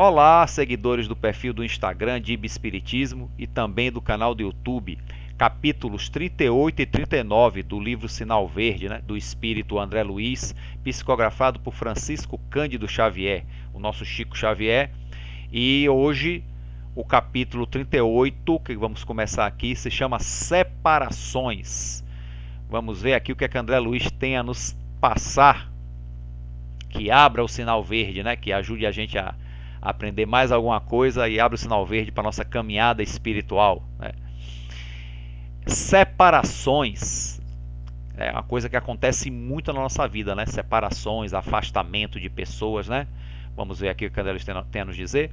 Olá, seguidores do perfil do Instagram de Ibespiritismo e também do canal do YouTube, capítulos 38 e 39 do livro Sinal Verde, do Espírito André Luiz, psicografado por Francisco Cândido Xavier, o nosso Chico Xavier. E hoje o capítulo 38, que vamos começar aqui, se chama Separações. Vamos ver aqui o que é que André Luiz tem a nos passar, que abra o sinal verde, que ajude a gente a aprender mais alguma coisa e abra o sinal verde para a nossa caminhada espiritual. Separações é uma coisa que acontece muito na nossa vida, separações, afastamento de pessoas, Vamos ver aqui o que André Luiz tem a nos dizer.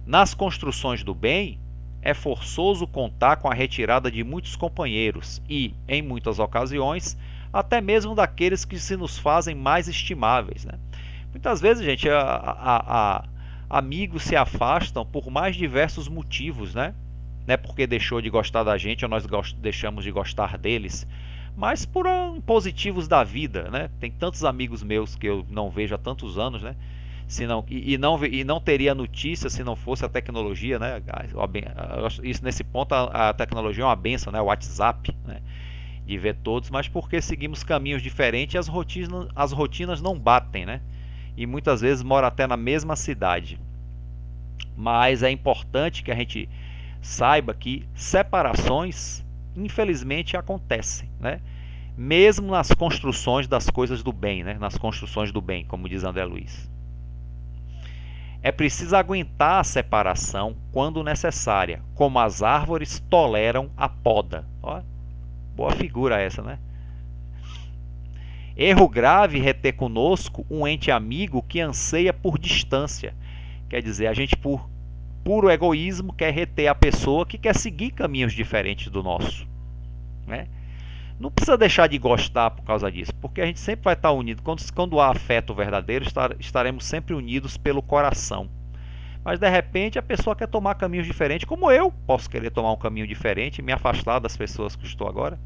Nas construções do bem, é forçoso contar com a retirada de muitos companheiros e, em muitas ocasiões, até mesmo daqueles que se nos fazem mais estimáveis. Muitas vezes, gente, amigos se afastam por mais diversos motivos, não é porque deixou de gostar da gente ou nós deixamos de gostar deles, mas por positivos da vida, Tem tantos amigos meus que eu não vejo há tantos anos, e não teria notícia se não fosse a tecnologia, Isso, nesse ponto, a tecnologia é uma benção, o WhatsApp, de ver todos, mas porque seguimos caminhos diferentes e as rotinas não batem, E muitas vezes mora até na mesma cidade. Mas é importante que a gente saiba que separações, infelizmente, acontecem, Mesmo nas construções das coisas do bem, Nas construções do bem, como diz André Luiz. É preciso aguentar a separação quando necessária, como as árvores toleram a poda. Ó, boa figura essa, Erro grave reter conosco um ente amigo que anseia por distância. Quer dizer, a gente, por puro egoísmo, quer reter a pessoa que quer seguir caminhos diferentes do nosso. Não precisa deixar de gostar por causa disso, porque a gente sempre vai estar unido. Quando há afeto verdadeiro, estaremos sempre unidos pelo coração. Mas de repente a pessoa quer tomar caminhos diferentes, como eu posso querer tomar um caminho diferente e me afastar das pessoas que estou agora.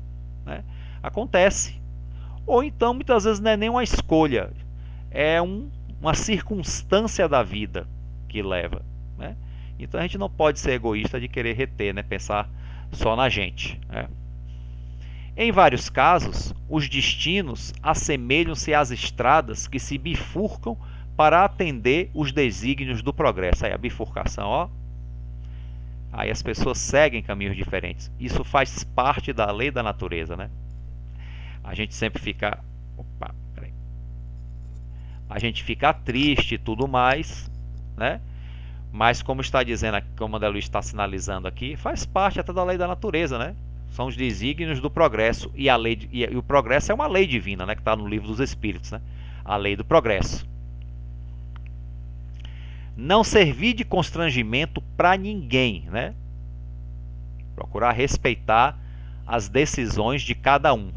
Acontece. Ou então muitas vezes não é nem uma escolha, é uma circunstância da vida que leva. Então a gente não pode ser egoísta de querer reter, pensar só na gente. Em vários casos, os destinos assemelham-se às estradas que se bifurcam para atender os desígnios do progresso. Aí a bifurcação, ó. Aí as pessoas seguem caminhos diferentes. Isso faz parte da lei da natureza, A gente sempre fica... Opa, peraí. A gente fica triste e tudo mais, Mas como está dizendo aqui, como o André Luiz está sinalizando aqui, faz parte até da lei da natureza, São os desígnios do progresso. E o progresso é uma lei divina, que está no livro dos Espíritos, A lei do progresso. Não servir de constrangimento para ninguém, Procurar respeitar as decisões de cada um,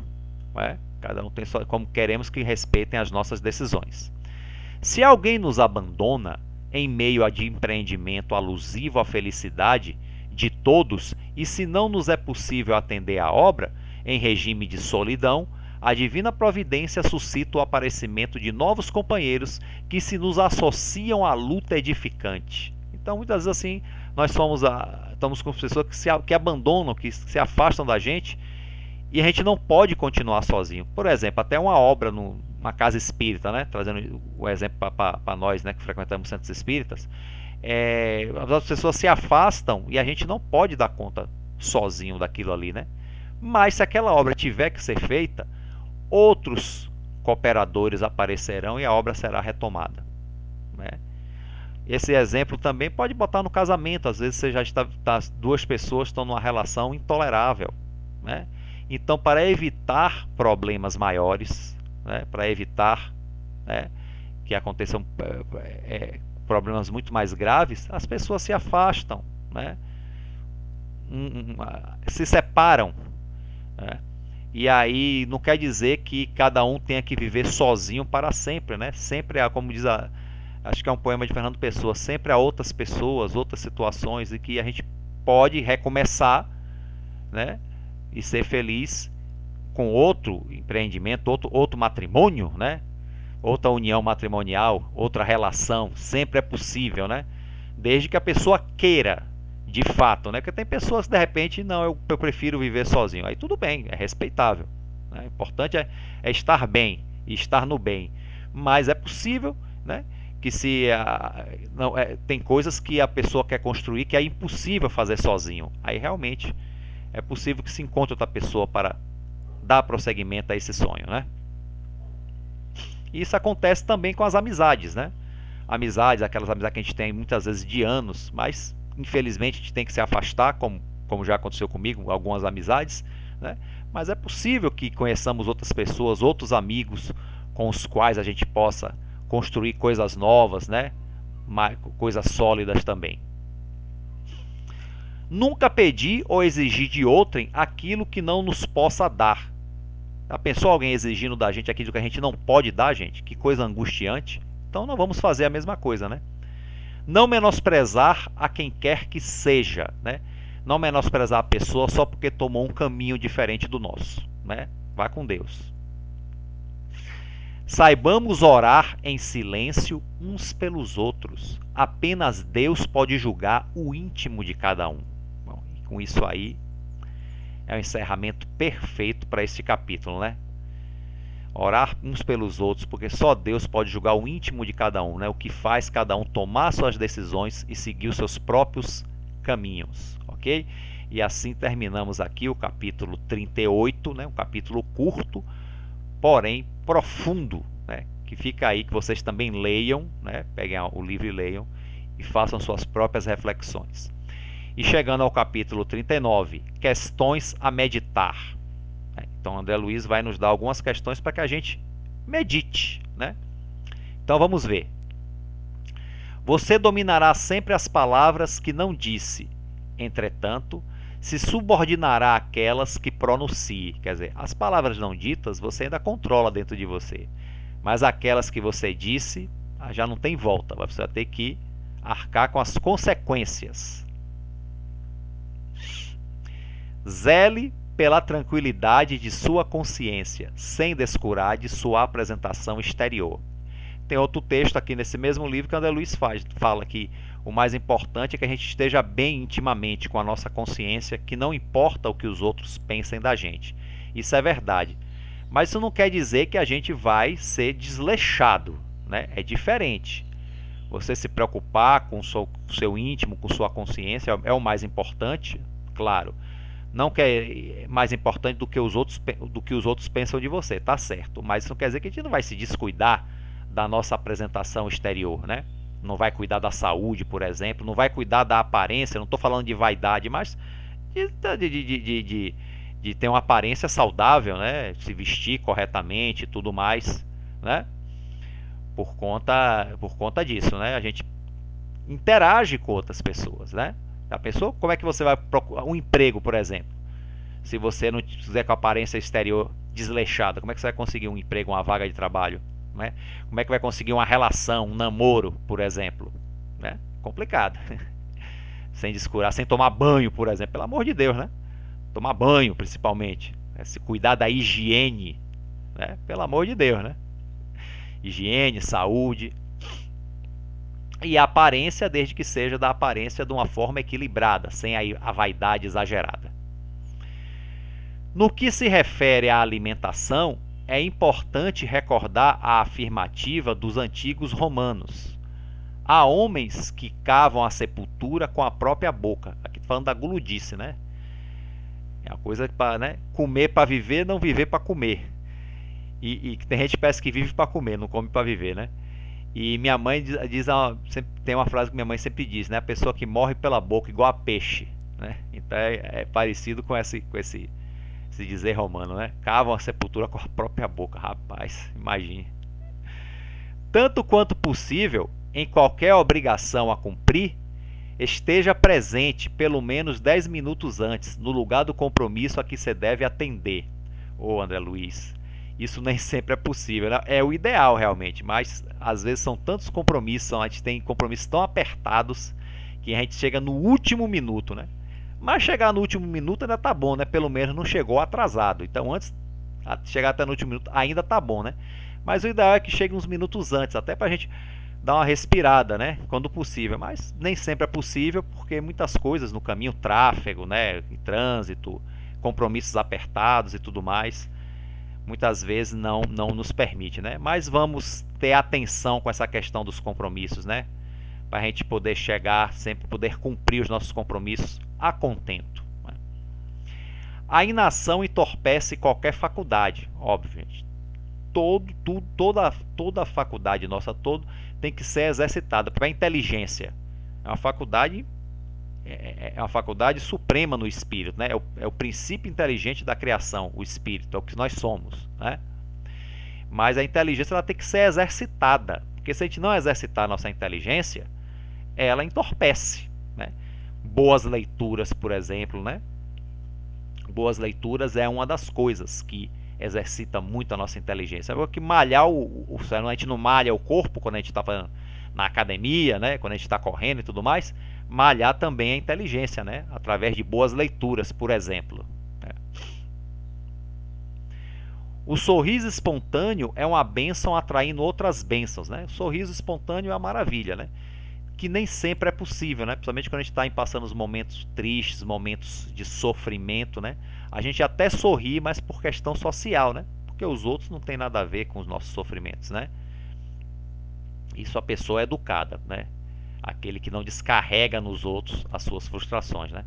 Cada um tem como queremos que respeitem as nossas decisões. Se alguém nos abandona em meio a de empreendimento alusivo à felicidade de todos, e se não nos é possível atender à obra, em regime de solidão, a divina providência suscita o aparecimento de novos companheiros que se nos associam à luta edificante. Então, muitas vezes assim, nós estamos com pessoas que abandonam, que se afastam da gente, e a gente não pode continuar sozinho. Por exemplo, até uma obra numa casa espírita, trazendo o exemplo para nós, que frequentamos centros espíritas, as pessoas se afastam e a gente não pode dar conta sozinho daquilo ali, Mas se aquela obra tiver que ser feita, outros cooperadores aparecerão e a obra será retomada, Esse exemplo também pode botar no casamento. Às vezes você já as duas pessoas estão numa relação intolerável, Então, para evitar problemas maiores, para evitar que aconteçam problemas muito mais graves, as pessoas se afastam, se separam, E aí não quer dizer que cada um tenha que viver sozinho para sempre, Sempre há, como diz acho que é um poema de Fernando Pessoa, sempre há outras pessoas, outras situações em que a gente pode recomeçar, E ser feliz com outro empreendimento, outro matrimônio, Outra união matrimonial, outra relação, sempre é possível, desde que a pessoa queira, de fato, né? Porque tem pessoas que de repente, não, eu prefiro viver sozinho. Aí tudo bem, é respeitável, né? O importante é estar bem e estar no bem. Mas é possível, né? Que se não, tem coisas que a pessoa quer construir que é impossível fazer sozinho. Aí realmente é possível que se encontre outra pessoa para dar prosseguimento a esse sonho, né? E isso acontece também com as amizades, né? Amizades, aquelas amizades que a gente tem muitas vezes de anos, mas infelizmente a gente tem que se afastar, como já aconteceu comigo, algumas amizades, né? Mas é possível que conheçamos outras pessoas, outros amigos com os quais a gente possa construir coisas novas, né? Coisas sólidas também. Nunca pedir ou exigir de outrem aquilo que não nos possa dar. Já pensou alguém exigindo da gente aquilo que a gente não pode dar, gente? Que coisa angustiante. Então não vamos fazer a mesma coisa, né? Não menosprezar a quem quer que seja, né? Não menosprezar a pessoa só porque tomou um caminho diferente do nosso, né? Vá com Deus. Saibamos orar em silêncio uns pelos outros. Apenas Deus pode julgar o íntimo de cada um. Bom, e com isso aí é o encerramento perfeito para este capítulo, né? Orar uns pelos outros, porque só Deus pode julgar o íntimo de cada um, né? O que faz cada um tomar suas decisões e seguir os seus próprios caminhos, ok? E assim terminamos aqui o capítulo 38, né? Um capítulo curto, porém profundo, né? Que fica aí que vocês também leiam, né? Peguem o livro e leiam e façam suas próprias reflexões. E chegando ao capítulo 39, questões a meditar. Então André Luiz vai nos dar algumas questões para que a gente medite, né? Então vamos ver. Você dominará sempre as palavras que não disse, entretanto, se subordinará àquelas que pronuncie. Quer dizer, as palavras não ditas você ainda controla dentro de você, mas aquelas que você disse já não tem volta, você vai ter que arcar com as consequências. Zele pela tranquilidade de sua consciência, sem descurar de sua apresentação exterior. Tem outro texto aqui nesse mesmo livro que André Luiz fala que o mais importante é que a gente esteja bem intimamente com a nossa consciência, que não importa o que os outros pensem da gente. Isso é verdade. Mas isso não quer dizer que a gente vai ser desleixado, né? É diferente. Você se preocupar com o seu íntimo, com sua consciência, é o mais importante, claro. Não que é mais importante do que os outros pensam de você, tá certo. Mas isso não quer dizer que a gente não vai se descuidar da nossa apresentação exterior, né? Não vai cuidar da saúde, por exemplo, não vai cuidar da aparência, não estou falando de vaidade, mas de ter uma aparência saudável, né? Se vestir corretamente e tudo mais, né? Por conta disso, né? A gente interage com outras pessoas, né? Já pensou? Como é que você vai procurar um emprego, por exemplo? Se você não fizer com a aparência exterior desleixada, como é que você vai conseguir um emprego, uma vaga de trabalho? Né? Como é que vai conseguir uma relação, um namoro, por exemplo? Né? Complicado. Sem descurar, sem tomar banho, por exemplo. Pelo amor de Deus, né? Tomar banho, principalmente. Né? Se cuidar da higiene. Né? Pelo amor de Deus, né? Higiene, saúde. E a aparência, desde que seja da aparência de uma forma equilibrada, sem a vaidade exagerada. No que se refere à alimentação, é importante recordar a afirmativa dos antigos romanos. Há homens que cavam a sepultura com a própria boca. Aqui falando da guludice, né? É uma coisa para, né? Comer para viver, não viver para comer. E tem gente que parece que vive para comer, não come para viver, né? E minha mãe tem uma frase que minha mãe sempre diz, né? A pessoa que morre pela boca igual a peixe, né? Então é parecido com esse dizer romano, né? Cavam a sepultura com a própria boca, rapaz, imagine. Tanto quanto possível, em qualquer obrigação a cumprir, esteja presente pelo menos 10 minutos antes, no lugar do compromisso a que se deve atender. Ô André Luiz, isso nem sempre é possível, né? É o ideal realmente, mas às vezes são tantos compromissos, a gente tem compromissos tão apertados que a gente chega no último minuto, né? Mas chegar no último minuto ainda tá bom, né? Pelo menos não chegou atrasado. Então antes de chegar até no último minuto ainda tá bom, né? Mas o ideal é que chegue uns minutos antes, até pra gente dar uma respirada, né? Quando possível, mas nem sempre é possível porque muitas coisas no caminho, tráfego, né? Trânsito, compromissos apertados e tudo mais, muitas vezes não nos permite, né? Mas vamos ter atenção com essa questão dos compromissos, né? Para a gente poder chegar, sempre poder cumprir os nossos compromissos a contento. Né? A inação entorpece qualquer faculdade, óbvio, gente. Toda a faculdade nossa tem que ser exercitada. Para a inteligência é uma faculdade suprema no espírito, né? É o princípio inteligente da criação, o espírito, é o que nós somos, né? Mas a inteligência ela tem que ser exercitada, porque se a gente não exercitar a nossa inteligência, ela entorpece, né? Boas leituras, por exemplo, né? Boas leituras é uma das coisas que exercita muito a nossa inteligência. É que malhar a gente não malha o corpo quando a gente está na academia, né? Quando a gente está correndo e tudo mais, malhar também a inteligência, né? Através de boas leituras, por exemplo. Né? O sorriso espontâneo é uma bênção atraindo outras bênçãos, né? O sorriso espontâneo é uma maravilha, né? Que nem sempre é possível, né? Principalmente quando a gente está passando os momentos tristes, momentos de sofrimento, né? A gente até sorri, mas por questão social, né? Porque os outros não tem nada a ver com os nossos sofrimentos, né? Isso a pessoa é educada, né? Aquele que não descarrega nos outros as suas frustrações, né?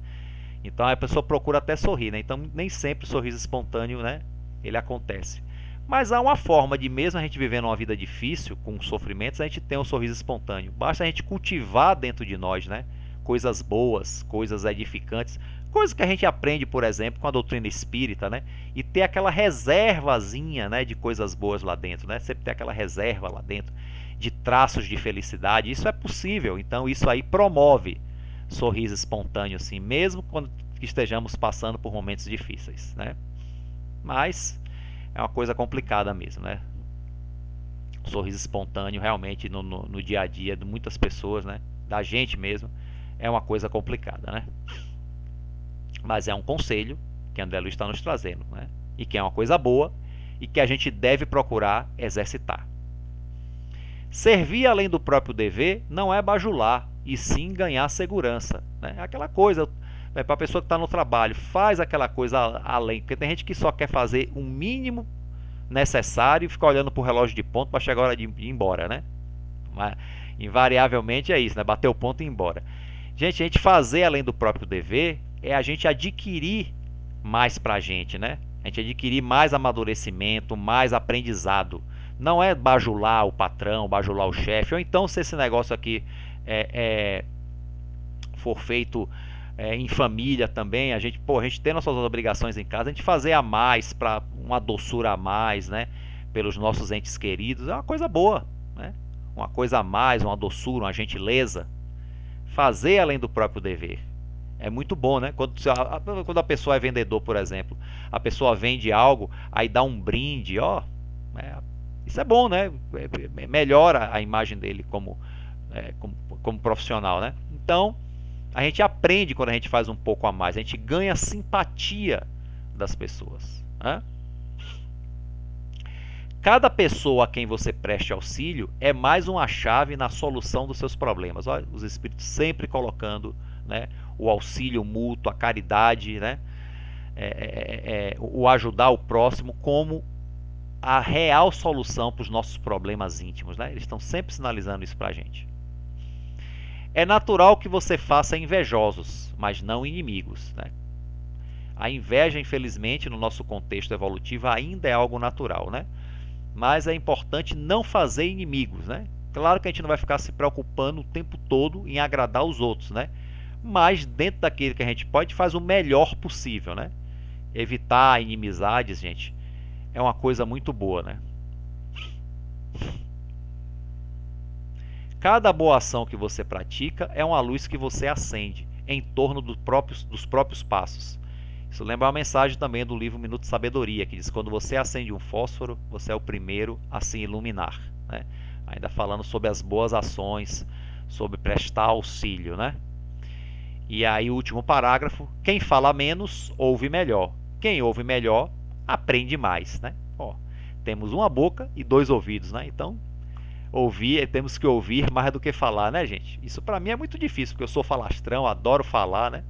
Então a pessoa procura até sorrir, né? Então nem sempre o sorriso espontâneo, né? Ele acontece. Mas há uma forma de, mesmo a gente vivendo uma vida difícil, com sofrimentos, a gente ter um sorriso espontâneo. Basta a gente cultivar dentro de nós, né? Coisas boas, coisas edificantes, coisas que a gente aprende, por exemplo, com a doutrina espírita, né? E ter aquela reservazinha, né, de coisas boas lá dentro, né? Sempre ter aquela reserva lá dentro de traços de felicidade. Isso é possível. Então isso aí promove sorriso espontâneo, assim, mesmo quando estejamos passando por momentos difíceis, né? Mas é uma coisa complicada mesmo, né? O sorriso espontâneo realmente no dia a dia de muitas pessoas, né? Da gente mesmo, é uma coisa complicada, né? Mas é um conselho que André Luiz está nos trazendo, né? E que é uma coisa boa e que a gente deve procurar exercitar. Servir além do próprio dever não é bajular, e sim ganhar segurança, né? Aquela coisa, para a pessoa que está no trabalho, faz aquela coisa além, porque tem gente que só quer fazer o mínimo necessário e ficar olhando para o relógio de ponto para chegar a hora de ir embora, né? Mas, invariavelmente é isso, né? Bater o ponto e ir embora. Gente, a gente fazer além do próprio dever é a gente adquirir mais para a gente, né? A gente adquirir mais amadurecimento, mais aprendizado. Não é bajular o patrão, bajular o chefe, ou então se esse negócio aqui for feito em família também, a gente tem nossas obrigações em casa, a gente fazer a mais, para uma doçura a mais, né? Pelos nossos entes queridos, é uma coisa boa, né? Uma coisa a mais, uma doçura, uma gentileza. Fazer além do próprio dever. É muito bom, né? Quando a pessoa é vendedor, por exemplo, a pessoa vende algo, aí dá um brinde, ó. Isso é bom, né? Melhora a imagem dele como profissional, né? Então, a gente aprende quando a gente faz um pouco a mais, a gente ganha a simpatia das pessoas, né? Cada pessoa a quem você preste auxílio é mais uma chave na solução dos seus problemas. Olha, os espíritos sempre colocando, né, o auxílio mútuo, a caridade, né, o ajudar o próximo como a real solução para os nossos problemas íntimos, né? Eles estão sempre sinalizando isso para a gente. É natural que você faça invejosos, mas não inimigos, né? A inveja, infelizmente, no nosso contexto evolutivo ainda é algo natural, né? Mas é importante não fazer inimigos, né? Claro que a gente não vai ficar se preocupando o tempo todo em agradar os outros, né? Mas dentro daquilo que a gente pode, faz o melhor possível, né? Evitar inimizades, gente, é uma coisa muito boa, né? Cada boa ação que você pratica é uma luz que você acende em torno dos próprios passos. Isso lembra uma mensagem também do livro Minuto de Sabedoria, que diz: quando você acende um fósforo, você é o primeiro a se iluminar, né? Ainda falando sobre as boas ações, sobre prestar auxílio, né? E aí o último parágrafo: quem fala menos, ouve melhor. Quem ouve melhor, aprende mais, né? Ó, temos uma boca e dois ouvidos, né? Então, ouvir, temos que ouvir mais do que falar, né, gente? Isso para mim é muito difícil, porque eu sou falastrão, adoro falar, né?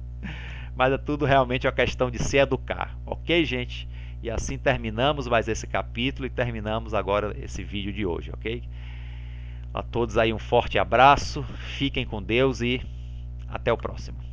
Mas é tudo realmente uma questão de se educar, ok, gente? E assim terminamos mais esse capítulo e terminamos agora esse vídeo de hoje, ok? A todos aí um forte abraço, fiquem com Deus e até o próximo.